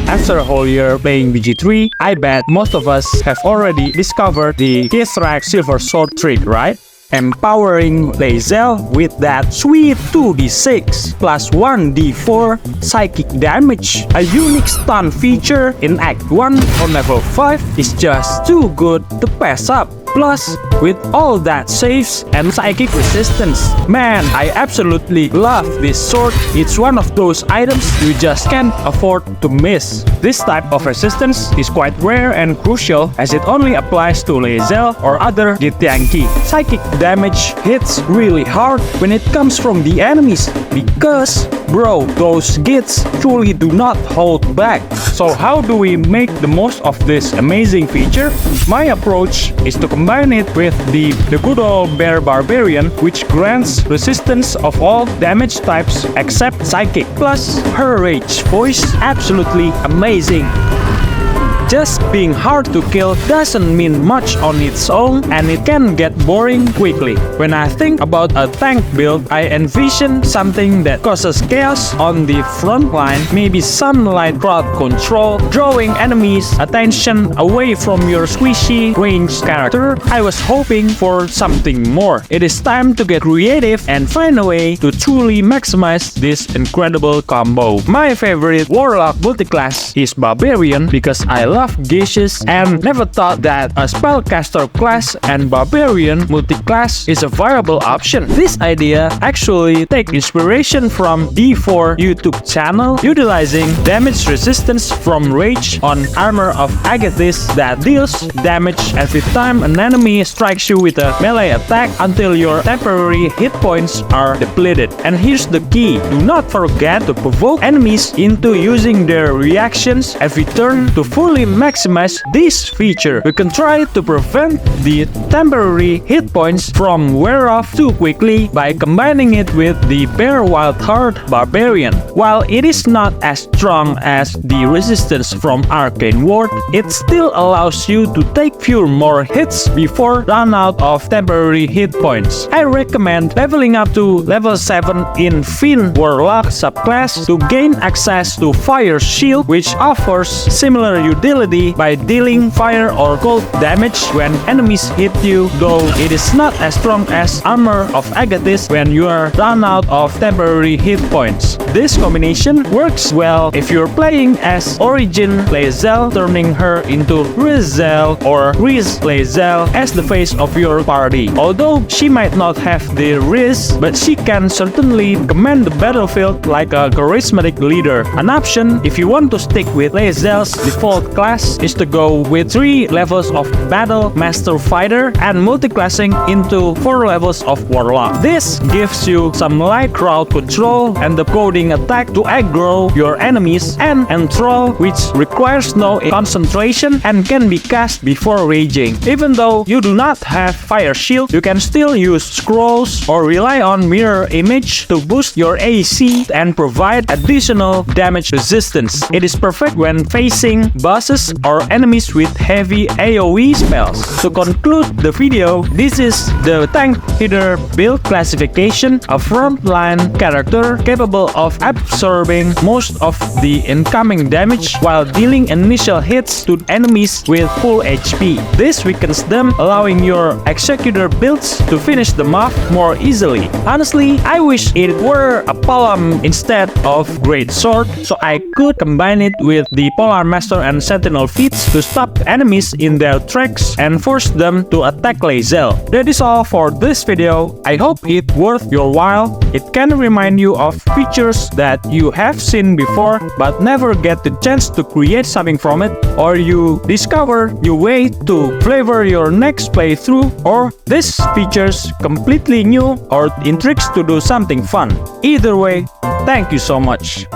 After a whole year playing BG3, I bet most of us have already discovered the Kestrike Silver Sword trick, right? Empowering Laezel with that sweet 2d6 plus 1d4 psychic damage. A unique stun feature in Act 1 on level 5 is just too good to pass up. Plus, with all that saves and psychic resistance, man, I absolutely love this sword. It's one of those items you just can't afford to miss. This type of resistance is quite rare and crucial as it only applies to Laezel or other Githyanki. Psychic damage hits really hard when it comes from the enemies because, bro, those Giths truly do not hold back. So how do we make the most of this amazing feature? My approach is to combine it with the good old Bear Barbarian, which grants resistance of all damage types except psychic. Plus, her rage voice, absolutely amazing. Just being hard to kill doesn't mean much on its own, and it can get boring quickly. When I think about a tank build, I envision something that causes chaos on the front line, maybe some light crowd control, drawing enemies' attention away from your squishy ranged character. I was hoping for something more. It is time to get creative and find a way to truly maximize this incredible combo. My favorite Warlock multiclass is Barbarian because I love Geishas and never thought that a spellcaster class and Barbarian multiclass is a viable option. This idea actually takes inspiration from D4 YouTube channel, utilizing damage resistance from rage on Armor of Agathis that deals damage every time an enemy strikes you with a melee attack until your temporary hit points are depleted. And here's the key: do not forget to provoke enemies into using their reactions every turn to fully maximize this feature. We can try to prevent the temporary hit points from wear off too quickly by combining it with the Bear Wildheart Barbarian. While it is not as strong as the resistance from Arcane Ward, it still allows you to take few more hits before run out of temporary hit points. I recommend leveling up to level 7 in Fiend Warlock subclass to gain access to Fire Shield, which offers similar utility by dealing fire or cold damage when enemies hit you, though it is not as strong as Armor of Agathis when you are run out of temporary hit points. This combination works well if you're playing as Origin Laezel, turning her into Rizel or Riz Laezel as the face of your party. Although she might not have the Riz, but she can certainly command the battlefield like a charismatic leader. An option if you want to stick with Laezel's default class is to go with 3 levels of Battle Master Fighter and multiclassing into 4 levels of Warlock. This gives you some light crowd control and the coding attack to aggro your enemies, and Enthrall, which requires no concentration and can be cast before raging. Even though you do not have Fire Shield, you can still use scrolls or rely on Mirror Image to boost your AC and provide additional damage resistance. It is perfect when facing bosses or enemies with heavy AoE spells. To conclude the video, this is the tank hitter build classification: a frontline character capable of absorbing most of the incoming damage while dealing initial hits to enemies with full HP. This weakens them, allowing your executor builds to finish them off more easily. Honestly, I wish it were a Polearm instead of Great Sword, so I could combine it with the Polearm Master and Sentinel feats to stop enemies in their tracks and force them to attack Laezel. That is all for this video. I hope it worth your while. It can remind you of features that you have seen before but never get the chance to create something from it, or you discover new way to flavor your next playthrough, or this features completely new or intrigues to do something fun. Either way, thank you so much.